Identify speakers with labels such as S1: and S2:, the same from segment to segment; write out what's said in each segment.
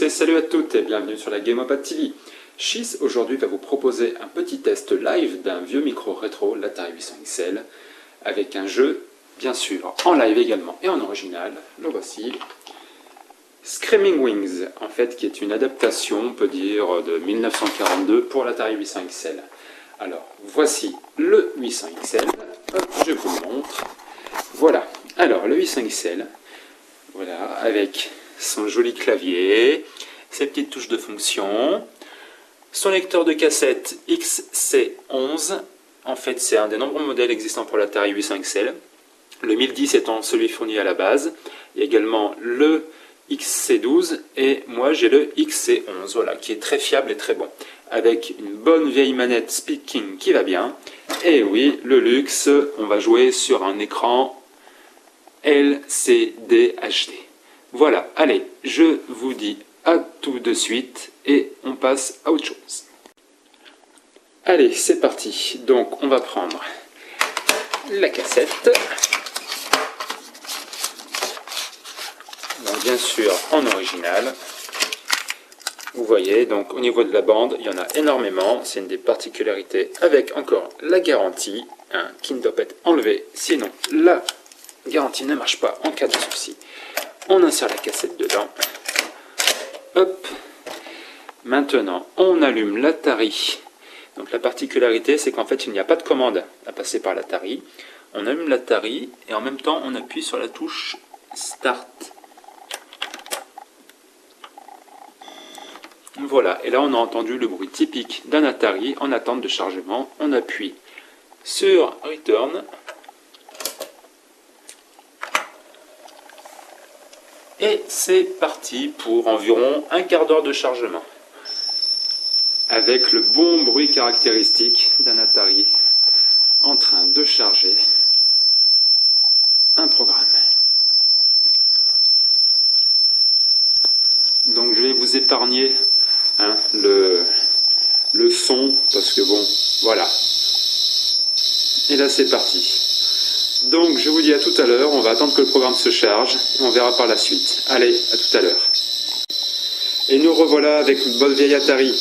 S1: et salut à toutes et bienvenue sur la GameOpad TV. Schiss aujourd'hui va vous proposer un petit test live d'un vieux micro rétro, l'Atari 800 XL, avec un jeu, bien sûr, en live également et en original. Le voici. Screaming Wings, en fait, qui est une adaptation, on peut dire, de 1942 pour l'Atari 800 XL. Alors, voici le 800 XL. Hop, je vous le montre. Voilà. Alors, le 800 XL, voilà, avec son joli clavier, ses petites touches de fonction, son lecteur de cassette XC11, en fait c'est un des nombreux modèles existants pour l'Atari 800 XL, le 1010 étant celui fourni à la base, il y a également le XC12 et moi j'ai le XC11, voilà, qui est très fiable et très bon, avec une bonne vieille manette Speaking qui va bien, et oui, le luxe, on va jouer sur un écran LCD HD. Voilà, allez, je vous dis à tout de suite et on passe à autre chose. Allez, c'est parti. Donc, on va prendre la cassette. Donc, bien sûr, en original. Vous voyez, donc au niveau de la bande, il y en a énormément. C'est une des particularités avec encore la garantie, hein, qui ne doit pas être enlevée. Sinon, la garantie ne marche pas en cas de souci. On insère la cassette dedans. Hop. Maintenant, on allume l'Atari. Donc la particularité, c'est qu'en fait, il n'y a pas de commande à passer par l'Atari. On allume l'Atari et en même temps, on appuie sur la touche Start. Voilà. Et là, on a entendu le bruit typique d'un Atari en attente de chargement. On appuie sur Return. Et c'est parti pour environ un quart d'heure de chargement. Avec le bon bruit caractéristique d'un Atari en train de charger un programme. Donc je vais vous épargner le son parce que bon, voilà. Et là c'est parti. Donc je vous dis à tout à l'heure, on va attendre que le programme se charge et on verra par la suite. Allez, à tout à l'heure. Et nous revoilà avec une bonne vieille Atari.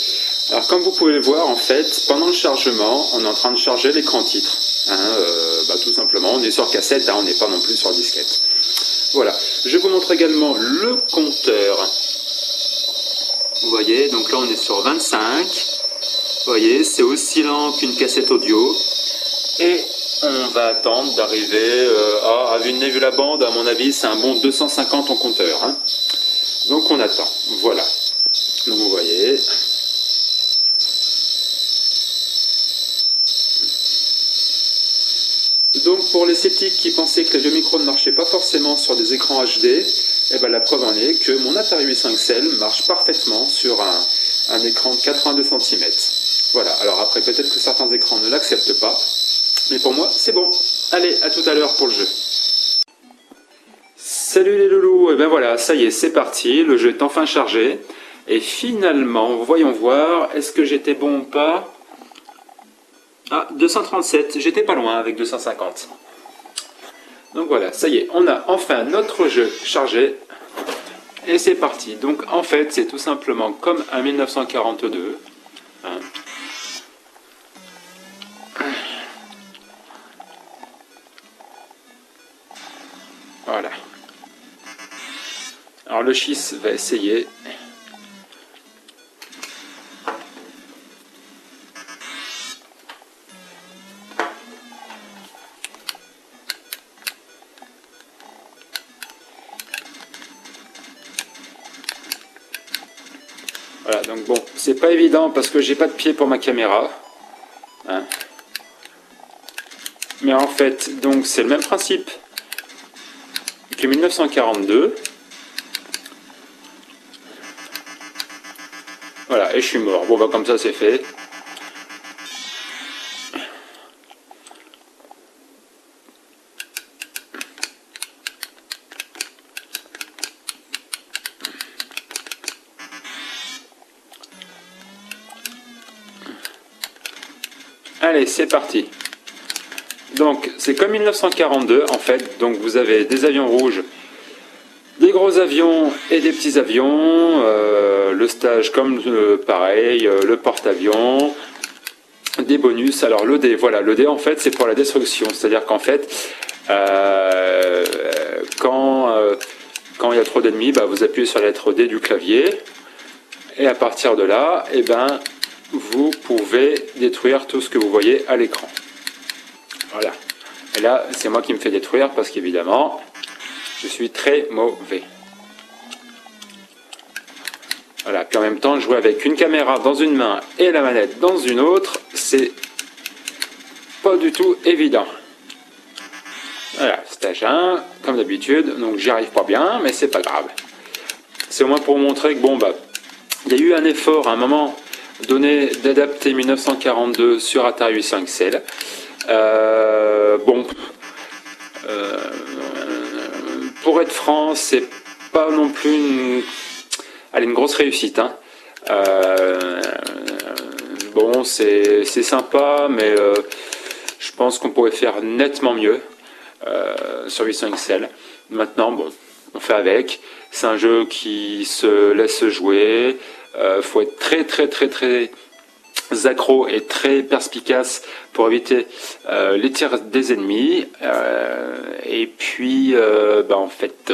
S1: Alors comme vous pouvez le voir, en fait, pendant le chargement, on est en train de charger l'écran titre. Tout simplement, on est sur cassette, on n'est pas non plus sur disquette. Voilà, je vous montre également le compteur. Vous voyez, donc là on est sur 25. Vous voyez, c'est aussi lent qu'une cassette audio. Et on va attendre d'arriver à vu la bande, à mon avis, c'est un bon 250 en compteur. Hein. Donc on attend. Voilà. Donc vous voyez. Donc pour les sceptiques qui pensaient que les vieux micros ne marchaient pas forcément sur des écrans HD, eh ben, la preuve en est que mon Atari 800 XL marche parfaitement sur un écran de 82 cm. Voilà. Alors après, peut-être que certains écrans ne l'acceptent pas. Mais pour moi, c'est bon. Allez, à tout à l'heure pour le jeu. Salut les loulous, et ben voilà, ça y est, c'est parti. Le jeu est enfin chargé. Et finalement, voyons voir, est-ce que j'étais bon ou pas? Ah, 237, j'étais pas loin avec 250. Donc voilà, ça y est, on a enfin notre jeu chargé. Et c'est parti. Donc en fait, c'est tout simplement comme un 1942. Hein. Voilà. Alors le Schiss va essayer. Voilà, donc bon, c'est pas évident parce que j'ai pas de pied pour ma caméra. Hein. Mais en fait, donc c'est le même principe que 1942. Voilà, et je suis mort. Bon, bah comme ça c'est fait. Allez, c'est parti. Donc, c'est comme 1942 en fait. Donc, vous avez des avions rouges, des gros avions et des petits avions, le stage comme pareil, le porte-avions, des bonus. Alors le dé, voilà, le dé en fait c'est pour la destruction, c'est-à-dire qu'en fait quand il y a trop d'ennemis, bah, vous appuyez sur la lettre D du clavier et à partir de là, eh ben, vous pouvez détruire tout ce que vous voyez à l'écran. Voilà. Et là, c'est moi qui me fais détruire parce qu'évidemment, je suis très mauvais. Voilà. Puis en même temps, jouer avec une caméra dans une main et la manette dans une autre, c'est pas du tout évident. Voilà, stage 1, comme d'habitude, donc j'y arrive pas bien, mais c'est pas grave. C'est au moins pour montrer que bon, bah, il y a eu un effort à un moment donné d'adapter 1942 sur Atari 800 XL. Bon, pour être franc, c'est pas non plus une grosse réussite. Hein. Bon, c'est sympa, mais je pense qu'on pourrait faire nettement mieux sur 800 XL. Maintenant, bon, on fait avec. C'est un jeu qui se laisse jouer. Faut être très accro et très perspicace pour éviter les tirs des ennemis. Et puis, bah, en fait,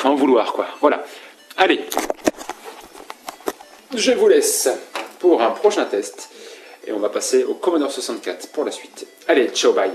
S1: en vouloir quoi. Voilà. Allez, je vous laisse pour un prochain test et on va passer au Commodore 64 pour la suite. Allez, ciao, bye.